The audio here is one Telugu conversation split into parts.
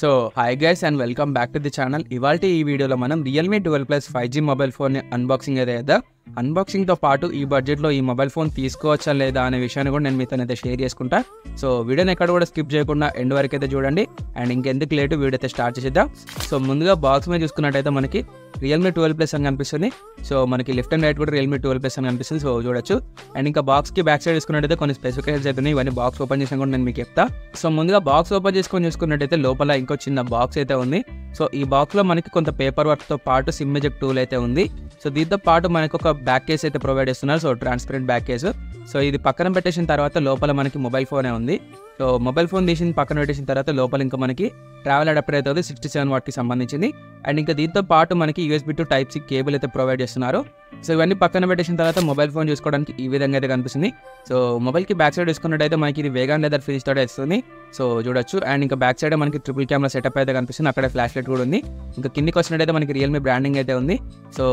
So hi guys and welcome back to the channel. ఇవాళ ఈ వీడియోలో మనం Realme 12+ 5G mobile phone unboxing ఏదైతే అన్బాక్సింగ్తో పాటు ఈ బడ్జెట్లో ఈ మొబైల్ ఫోన్ తీసుకోవచ్చా లేదా అనే విషయాన్ని కూడా నేను మీతో అయితే షేర్ చేసుకుంటా. సో వీడియోని ఎక్కడ కూడా స్కిప్ చేయకుండా ఎండ్ వరకు అయితే చూడండి. అండ్ ఇంకెందుకు లేటు వీడియో అయితే స్టార్ట్ చేసేద్దాం. సో ముందుగా బాక్స్ మీద చూసుకున్నట్టయితే మనకి రియల్మీ 12+ అని కనిపిస్తుంది. సో మనకి లెఫ్ట్ అండ్ రైట్ కూడా రియల్మీ 12+ అని కనిపిస్తుంది. సో చూడొచ్చు. అండ్ ఇంకా బాక్స్కి బ్యాక్ సైడ్ చూసుకున్నట్టయితే కొన్ని స్పెసిఫికేషన్స్ అయితే ఉన్నాయి. ఇవన్నీ బాక్స్ ఓపెన్ చేసిన కూడా నేను మీకు చెప్తా. సో ముందుగా బాక్స్ ఓపెన్ చేసుకొని చూసుకున్నట్టయితే లోపల ఇంకో చిన్న బాక్స్ అయితే ఉంది. సో ఈ బాక్స్లో మనకి కొంత పేపర్ వర్క్తో పాటు సిమ్ ఎజెక్ట్ టూల్ అయితే ఉంది. సో దీంతో పాటు మనకి ఒక బ్యాక్ కేస్ అయితే ప్రొవైడ్ చేస్తున్నారు. So transparent back case. So ఇది పక్కన పెట్టేసిన తర్వాత లోపల మనకి మొబైల్ ఫోనే ఉంది. సో మొబైల్ ఫోన్ తీసిన పక్కన పెట్టేసిన తర్వాత లోపల ఇంకా మనకి ట్రావెల్ అడాప్టర్ అయితే ఉంది 67 వాట్కి సంబంధించింది. అండ్ ఇంకా దీంతో పాటు మనకి USB to Type-C కేబుల్ అయితే ప్రొవైడ్ చేస్తున్నారు. సో ఇవన్నీ పక్కన పెట్టేసిన తర్వాత మొబైల్ ఫోన్ చూసుకోవడానికి ఈ విధంగా అయితే కనిపిస్తుంది. సో మొబైల్కి బ్యాక్ సైడ్ చూసుకున్నట్టయితే మనకి ఇది వేగాన్ లెదర్ ఫినిష్ తోటి వస్తుంది. సో చూడొచ్చు. అండ్ ఇంకా బ్యాక్ సైడ్ మనకి ట్రిపుల్ కెమెరా సెటప్ అయితే కనిపిస్తుంది. అక్కడ ఫ్లాష్ లైట్ కూడా ఉంది. ఇంకా కిందికి వచ్చినట్టయితే మనకి రియల్మీ బ్రాండింగ్ అయితే ఉంది. సో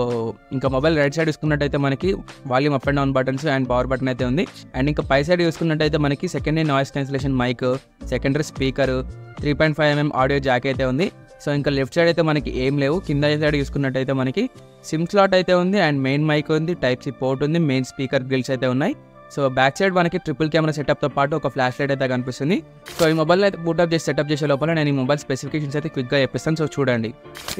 ఇంకా మొబైల్ రైట్ సైడ్ చూసుకున్నట్టయితే మనకి volume up and down buttons and power button అయితే ఉంది. అండ్ ఇంకా పై సైడ్ చూసుకున్నట్టయితే మనకి secondary noise cancellation mike, secondary speaker, 3.5mm audio jack అయితే ఉంది. సో ఇంకా లెఫ్ట్ సైడ్ అయితే మనకి ఏం లేవు. కింద సైడ్ చూసుకున్నట్టయితే మనకి సిమ్ స్లాట్ అయితే ఉంది. అండ్ మెయిన్ మైక్ ఉంది, Type-C పోర్ట్ ఉంది, మెయిన్ స్పీకర్ గ్రిల్స్ అయితే ఉన్నాయి. సో బ్యాక్ సైడ్ మనకి ట్రిపుల్ కెమెరా సెటప్తో పాటు ఒక ఫ్లాష్ లైట్ అయితే కనిపిస్తుంది. సో ఈ మొబైల్ అయితే బూటప్ చేసి సెటప్ చేసే లోపల నేను ఈ మొబైల్ స్పెసిఫికేషన్స్ అయితే క్విక్గా చెప్పిస్తాను. సో చూడండి.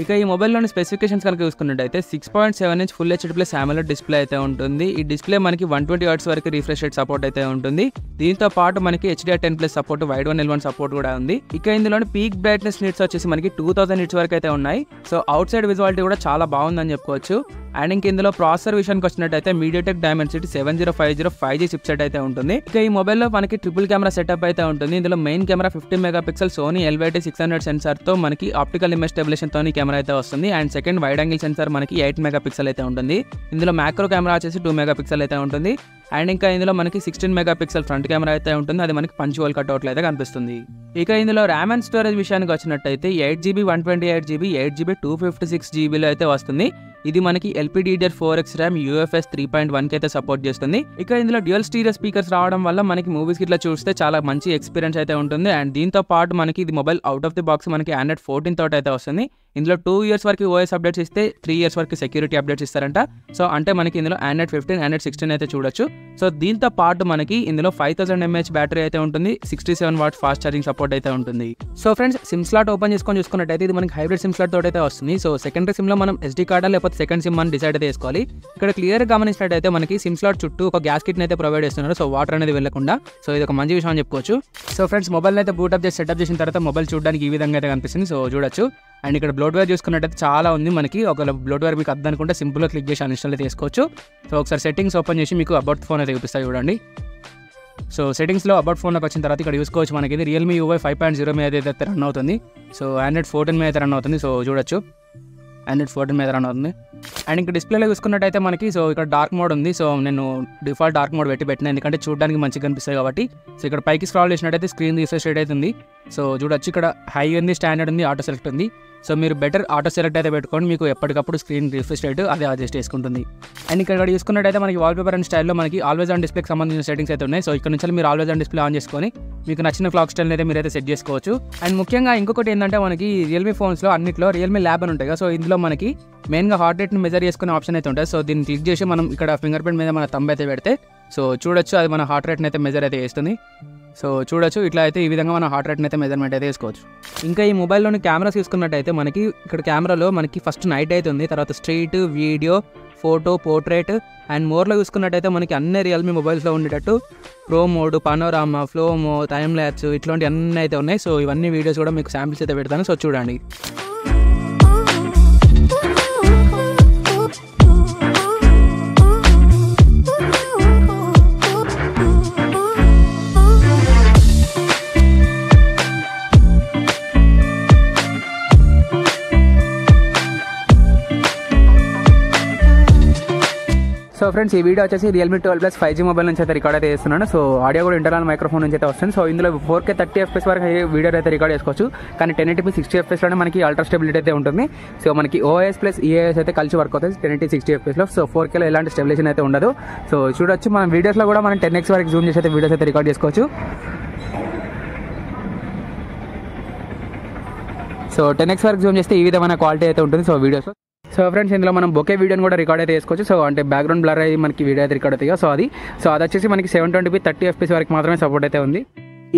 ఇక ఈ మొబైల్లోని స్పెసిఫికేషన్స్ కనుక చూసుకున్నట్టయితే 6.7 inch full HD+ AMOLED display అయితే ఉంటుంది. ఈ డిస్ప్లే మనకి 120 Hz వరకు రిఫ్రెష్ రేట్ సపోర్ట్ అయితే ఉంటుంది. దీంతో పాటు మనకి HDR10+ support, wide 1L1 support కూడా ఉంది. ఇక ఇందులోని పీక్ బ్రైట్నెస్ నీట్స్ వచ్చేసి మనకి 2000 nits వరకు అయితే ఉన్నాయి. సో అవుట్ సైడ్ విజువాలిటీ కూడా చాలా బాగుందని చెప్పుకోవచ్చు. అండ్ ఇంక ఇందులో ప్రాసెసర్ విషయానికి వచ్చినట్టయితే MediaTek Dimensity 7050 5G చిప్సెట్ అయితే ఉంటుంది. ఇక ఈ మొబైల్లో మనకి ట్రిపుల్ కెమెరా సెటప్ అయితే ఉంటుంది. ఇందులో main camera 15 MP Sony LYT600 సెన్సార్తో మనకి ఆప్టికల్ ఇమేజ్ స్టెబిలేషన్తో కెమెరా అయితే వస్తుంది. And second wide angle sensor మనకి 8 MP అయితే ఉంటుంది. ఇందులో మ్యాక్రో కెమెరా వచ్చేసి 2 MP అయితే ఉంటుంది. అండ్ ఇంకా ఇందులో మనకి 16 MP ఫ్రంట్ కెమెరా అయితే ఉంటుంది. అది మనకి పంచువల్ కట్అవుట్లు అయితే కనిపిస్తుంది. ఇక ఇందులో ర్యామ్ అండ్ స్టోరేజ్ విషయానికి వచ్చినట్టయితే 8GB 128GB 8GB 256GBలో అయితే వస్తుంది. ఇది మనకి LPDDR4X ర్యామ్ UFS 3.1 అయితే సపోర్ట్ చేస్తుంది. ఇక ఇందులో డ్యూయల్ స్టీరియో స్పీకర్స్ రావడం వల్ల మనకి మూవీస్ ఇట్లా చూస్తే చాలా మంచి ఎక్స్పీరియన్స్ అయితే ఉంటుంది. అండ్ దీంతో పాటు మనకి ఇది mobile out of the box మనకి Android 14 తోటి అయితే వస్తుంది. ఇందులో 2 years వరకు OS అప్డేట్స్ ఇస్తే 3 years వరకు సెక్యూరిటీ అప్డేట్స్ ఇస్తారంట. సో అంటే మనకి ఇందులో Android 15, Android 16 అయితే చూడొచ్చు. సో దీంతో పాటు మనకి ఇందులో 5000 mAh బ్యాటరీ అయితే ఉంటుంది. 67 వాట్ ఫాస్ట్ ఛార్జింగ్ సపోర్ట్ అయితే ఉంటుంది. So friends, SIM slot open చేసుకొని చూసుకున్నట్టయితే ఇది మనకి హైబ్రిడ్ సిమ్ స్లాట్ తోటి అయితే వస్తుంది. సో సెకండరీ సిమ్ లో మనం SD కార్డా లేకపోతే సెకండ్ సిమ్ అని డిసైడ్ అయితే చేసుకోవాలి. ఇక్కడ క్లియర్ గా గమనించినట్టయితే మనకి సిమ్ స్లాట్ చుట్టూ ఒక గ్యాస్ కిట్ అయితే ప్రొవైడ్ చేస్తున్నారు. సో వాటర్ అనేది వెళ్ళకుండా. సో ఇది ఒక మంచి విషయం అని చెప్పుకోవచ్చు. సో ఫ్రెండ్స్, మొబైల్ అయితే బూటప్ చేసి సెటప్ చేసిన తర్వాత మొబైల్ చూడడానికి ఈ విధంగా అయితే కనిపిస్తుంది. సో చూడొచ్చు. అండ్ ఇక్కడ బ్లోట్వేర్ చూసుకున్నట్టయితే చాలా ఉంది మనకి. ఒక బ్లోట్వేర్ మీకు అద్దనుకుంటే సింపుల్గా క్లిక్ చేసి అన్ఇన్స్టాల్ అయితే చేసుకోవచ్చు. సో ఒకసారి సెట్టింగ్స్ ఓపెన్ చేసి మీకు అబౌట్ ఫోన్ అయితే చూపిస్తాయి చూడండి. సో సెట్టింగ్స్లో అబౌట్ ఫోన్లోకి వచ్చిన తర్వాత ఇక్కడ చూసుకోవచ్చు మనకి ఇది రియల్మీ UI 5.0 మీద అయితే రన్ అవుతుంది. సో Android 14 మీద అయితే రన్ అవుతుంది. సో చూడొచ్చు, Android 14 మీద రన్ అవుతుంది. అండ్ ఇంకా డిస్ప్లేలో చూసుకున్నట్టయితే మనకి సో ఇక్కడ డార్క్ మోడ్ ఉంది. సో నేను డిఫాల్ట్ డార్క్ మోడ్ పెట్టిన ఎందుకంటే చూడడానికి మంచిగా కనిపిస్తాయి కాబట్టి. సో ఇక్కడ పైకి స్క్రాల్ చేసినట్టయితే స్క్రీన్ రిఫ్రెష్ రేట్ అవుతుంది. సో చూడొచ్చు, ఇక్కడ హై ఉంది, స్టాండర్డ్ ఉంది, ఆటో సెలెక్ట్ ఉంది. సో మీరు బెటర్ ఆటో సెలెక్ట్ అయితే పెట్టుకోండి, మీకు ఎప్పటికప్పుడు స్క్రీన్ రిఫ్రెష్ రేట్ అదే అడ్జస్ట్ చేసుకుంటుంది. అండ్ ఇక్కడ చూసుకున్నట్టయితే మనకి వాల్పేపర్ అండ్ స్టైల్లో మనకి ఆల్వేస్ ఆన్ డిస్ప్లేకి సంబంధించిన సెట్టింగ్స్ అయితే ఉన్నాయి. సో ఇక్కడ నుంచి మీరు ఆల్వేస్ ఆన్ డిస్ప్లే ఆన్ చేసుకొని మీకు నచ్చిన క్లాక్ స్టైల్ అయితే మీరైతే సెట్ చేసుకోవచ్చు. అండ్ ముఖ్యంగా ఇంకొకటి ఏంటంటే మనకి రియల్మీ ఫోన్స్లో అన్నిట్లో రియల్మీ ల్యాబ్ అని ఉంటాయి కదా. సో ఇందులో మనకి మెయిన్గా హార్ట్ రేట్ని మెజర్ చేసుకునే ఆప్షన్ అయితే ఉంటుంది. సో దీన్ని క్లిక్ చేసి మనం ఇక్కడ ఫింగర్ ప్రింట్ మీద మన థంబ్ అయితే పెడితే సో చూడొచ్చు, అది మన హార్ట్ రేట్ని అయితే మెజర్ అయితే చేస్తుంది. సో చూడొచ్చు, ఇట్లా అయితే ఈ విధంగా మన హార్ట్ రేట్ని అయితే మెజర్మెంట్ అయితే వేసుకోవచ్చు. ఇంకా ఈ మొబైల్లోని కెమెరాస్ చూసుకున్నట్టయితే మనకి ఇక్కడ కెమెరాలో మనకి ఫస్ట్ నైట్ అయితే ఉంది, తర్వాత street, video, photo, portrait and మోర్లో చూసుకున్నట్టయితే మనకి అన్ని రియల్మీ మొబైల్స్లో ఉండేటట్టు ప్రో మోడ్, పనోరామా, ఫ్లోమో, టైమ్ ల్యాప్స్ ఇట్లాంటి అన్నీ అయితే ఉన్నాయి. సో ఇవన్నీ వీడియోస్ కూడా మీకు శాంపిల్స్ అయితే పెడతాను. సో చూడండి. సో ఫ్రెండ్స్, ఈ వీడియో వచ్చేసి రియల్మీ 12+ 5G మొబైల్ నుంచి అయితే రికార్డ్ అయితే చేస్తున్నాను. సో ఆడియో కూడా ఇంటర్నల్ మైక్రోఫోన్ నుంచి అయితే వస్తుంది. సో ఇందులో 4K 30 FPS వరకు వీడియో అయితే రికార్డ్ చేసుకోవచ్చు. కానీ 1080p 60 FPSలోనే మనకి అల్ట్రా స్టెబిలిటీ అయితే ఉంటుంది. సో మనకి OIS ప్లస్ EIS అయితే కలిసి వర్క్ అవుతుంది 1080 60 FPSలో. సో 4Kలో ఎలాంటి స్టెబిలేషన్ అయితే ఉండదు. సో చూడొచ్చు, మన వీడియోస్లో కూడా మనం 10x వరకు జూమ్ చేసి అయితే వీడియోస్ అయితే రికార్డ్ చేసుకోవచ్చు. సో 10x వరకు జూమ్ చేస్తే ఈ విధమైన క్వాలిటీ అయితే ఉంటుంది సో వీడియోస్. సో ఫ్రెండ్స్ ఇందులో మనం బొకే వీడియోని కూడా రికార్డ్ అయితే చేసుకోవచ్చు. సో అంటే బ్యాక్గ్రౌండ్ బ్లర్ అయ్యి మనకి వీడియో అయితే రికార్డ్ అవుతాయి. సో అది వచ్చేసి మనకి 720p 30fps వరకు మాత్రమే సపోర్ట్ అయితే ఉంది.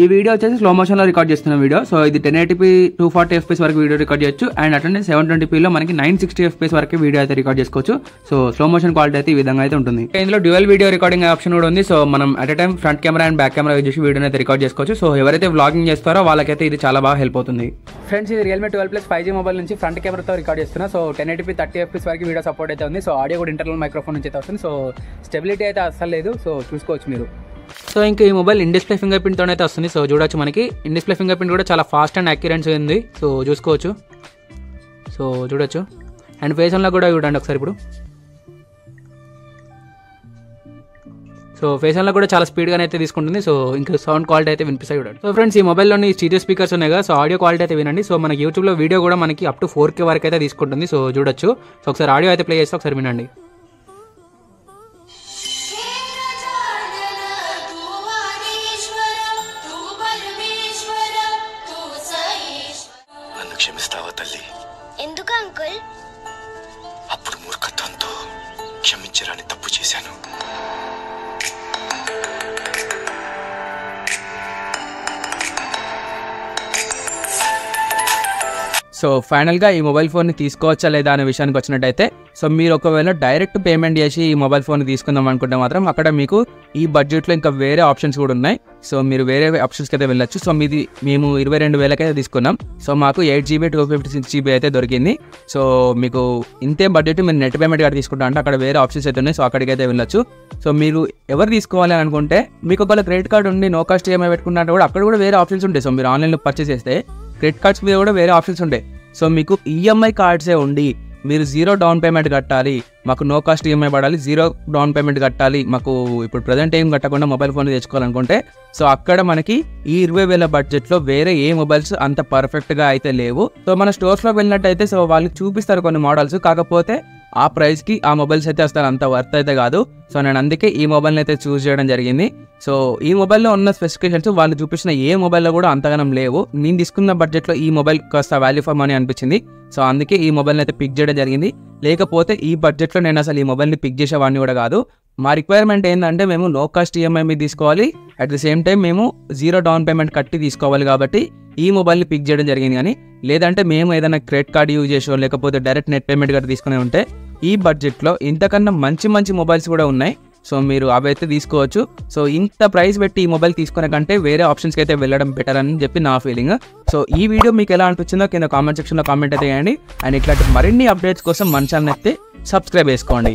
ఈ వీడియో వచ్చేసి స్లో మోషన్లో రికార్డ్ చేస్తున్న వీడియో. సో ఇది 1080p 240fps వరకు వీడియో రికార్డ్ చేయొచ్చు. అండ్ అట్లనే 720pలో మనకి 960fps వరకు వీడియో అయితే రికార్డ్ చేసుకోవచ్చు. సో స్లో మోషన్ క్వాలిటీ అయితే ఈ విధంగా అయితే ఉంటుంది. ఇందులో డ్యూయల్ వీడియో రికార్డింగ్ ఆప్షన్ కూడా ఉంది. సో మనం at a time front camera and back camera use చేసి వీడియోని అయితే రికార్డ్ చేసుకోవచ్చు. సో ఎవరైతే వ్లాగింగ్ చేస్తారో వాళ్ళకైతే ఇది చాలా బాగా హెల్ప్ అవుతుంది. ఫ్రెండ్స్ ఇది Realme 12 Plus 5G మొబైల్ నుంచి ఫ్రంట్ కెమెరాతో రికార్డ్ చేస్తున్నా. సో 1080p 30fps వరకు వీడియో సపోర్ట్ అయితే ఉంది. సో ఆడియో కూడా ఇంటర్నల్ మైక్రోఫోన్ నుంచి అయితే వస్తుంది. సో స్టెబిలిటీ అయితే అస్సలు లేదు. సో చూసుకోవచ్చు మీరు. సో ఇంకా ఈ మొబైల్ ఇన్ డిస్ప్లే ఫింగర్ ప్రింట్తో అయితే వస్తుంది. సో చూడొచ్చు మనకి ఇన్ డిస్ప్లే ఫింగర్ ప్రింట్ కూడా చాలా ఫాస్ట్ అండ్ యాక్యురేట్ ఉంది. సో చూసుకోవచ్చు. సో చూడొచ్చు అండ్ ఫేస్ అన్లాక్ కూడా చూడండి ఒకసారి ఇప్పుడు. సో ఫేస్ అన్లాక్ కూడా చాలా స్పీడ్గానే అయితే తీసుకుంటుంది. సో ఇంకా సౌండ్ క్వాలిటీ అయితే వినిపిస్తాయి చూడండి. సో ఫ్రెండ్స్ ఈ మొబైల్లోని స్టీరియో స్పీకర్స్ ఉన్నాయి కదా. సో ఆడియో క్వాలిటీ అయితే వినండి. సో మనకి యూట్యూబ్లో వీడియో కూడా మనకి అప్ టు 4K వరకు అయితే తీసుకుంటుంది. సో చూడొచ్చు. సో ఒకసారి ఆడియో అయితే ప్లే చేస్తే ఒకసారి వినండి. క్షమిస్తావా తల్లి? ఎందుకు అంకుల్? అప్పుడు మూర్ఖత్వంతో క్షమించరాని తప్పు చేశాను. సో ఫైనల్గా ఈ మొబైల్ ఫోన్ని తీసుకోవచ్చా లేదా అనే విషయానికి వచ్చినట్టయితే సో మీరు ఒకవేళ డైరెక్ట్ పేమెంట్ చేసి ఈ మొబైల్ ఫోన్ తీసుకుందాం అనుకుంటే మాత్రం అక్కడ మీకు ఈ బడ్జెట్లో ఇంకా వేరే ఆప్షన్స్ కూడా ఉన్నాయి. సో మీరు వేరే ఆప్షన్స్కి అయితే వెళ్ళొచ్చు. సో మేము 22,000 అయితే తీసుకున్నాం. సో మాకు 8GB 256GB అయితే దొరికింది. సో మీకు ఇంతే బడ్జెట్ మీరు నెట్ పేమెంట్ కూడా తీసుకుంటా అంటే అక్కడ వేరే ఆప్షన్స్ అయితే ఉన్నాయి. సో అక్కడికి అయితే వెళ్ళొచ్చు. సో మీరు ఎవరు తీసుకోవాలి అనుకుంటే మీకు ఒకవేళ క్రెడిట్ కార్డు ఉండి నో కాస్ట్ ఈఎంఐ పెట్టుకున్నట్టు కూడా అక్కడ కూడా వేరే ఆప్షన్స్ ఉంటాయి. సో మీరు ఆన్లైన్లో పర్చేస్ చేస్తే క్రెడిట్ కార్డ్స్ మీద కూడా వేరే ఆప్షన్స్ ఉంటాయి. సో మీకు ఈఎంఐ కార్డ్సే ఉండి మీరు 0 డౌన్ పేమెంట్ కట్టాలి, మాకు నో కాస్ట్ ఈఎంఐ పడాలి, 0 డౌన్ పేమెంట్ కట్టాలి, మాకు ఇప్పుడు ప్రజెంట్ ఏం కట్టకుండా మొబైల్ ఫోన్ తెచ్చుకోవాలనుకుంటే సో అక్కడ మనకి ఈ 20,000 బడ్జెట్లో వేరే ఏ మొబైల్స్ అంత పర్ఫెక్ట్గా అయితే లేవు. సో మన స్టోర్స్లోకి వెళ్ళినట్టయితే సో వాళ్ళు చూపిస్తారు కొన్ని మోడల్స్, కాకపోతే ఆ ప్రైస్కి ఆ మొబైల్స్ అయితే అసలు అంత వర్త్ అయితే కాదు. సో నేను అందుకే ఈ మొబైల్ని అయితే చూస్ చేయడం జరిగింది. సో ఈ మొబైల్లో ఉన్న స్పెసిఫికేషన్స్ వాళ్ళు చూపించిన ఏ మొబైల్లో కూడా అంతగానం లేవు. నేను తీసుకున్న బడ్జెట్లో ఈ మొబైల్ కాస్త వాల్యూ ఫర్ మనీ అనిపించింది. సో అందుకే ఈ మొబైల్ని అయితే పిక్ చేయడం జరిగింది. లేకపోతే ఈ బడ్జెట్లో నేను అసలు ఈ మొబైల్ని పిక్ చేసేవాడిని కూడా కాదు. మా రిక్వైర్మెంట్ ఏంటంటే మేము నో కాస్ట్ ఈఎంఐ మీద తీసుకోవాలి, అట్ ది సేమ్ టైం మేము 0 డౌన్ పేమెంట్ కట్టి తీసుకోవాలి. కాబట్టి ఈ మొబైల్ని పిక్ చేయడం జరిగింది. కానీ లేదంటే మేము ఏదైనా క్రెడిట్ కార్డు యూజ్ చేసో లేకపోతే డైరెక్ట్ నెట్ పేమెంట్ కట్టి తీసుకునే ఉంటే ఈ బడ్జెట్లో ఇంతకన్నా మంచి మొబైల్స్ కూడా ఉన్నాయి. సో మీరు అవి అయితే తీసుకోవచ్చు. సో ఇంత ప్రైస్ పెట్టి ఈ మొబైల్ తీసుకునే కంటే వేరే ఆప్షన్స్కి అయితే వెళ్ళడం బెటర్ అని చెప్పి నా ఫీలింగ్. సో ఈ వీడియో మీకు ఎలా అనిపించిందో కింద కామెంట్ సెక్షన్లో కామెంట్ అయితే చేయండి. అండ్ ఇట్లాంటి మరిన్ని అప్డేట్స్ కోసం మన ఛానల్ అయితే సబ్స్క్రైబ్ చేసుకోండి.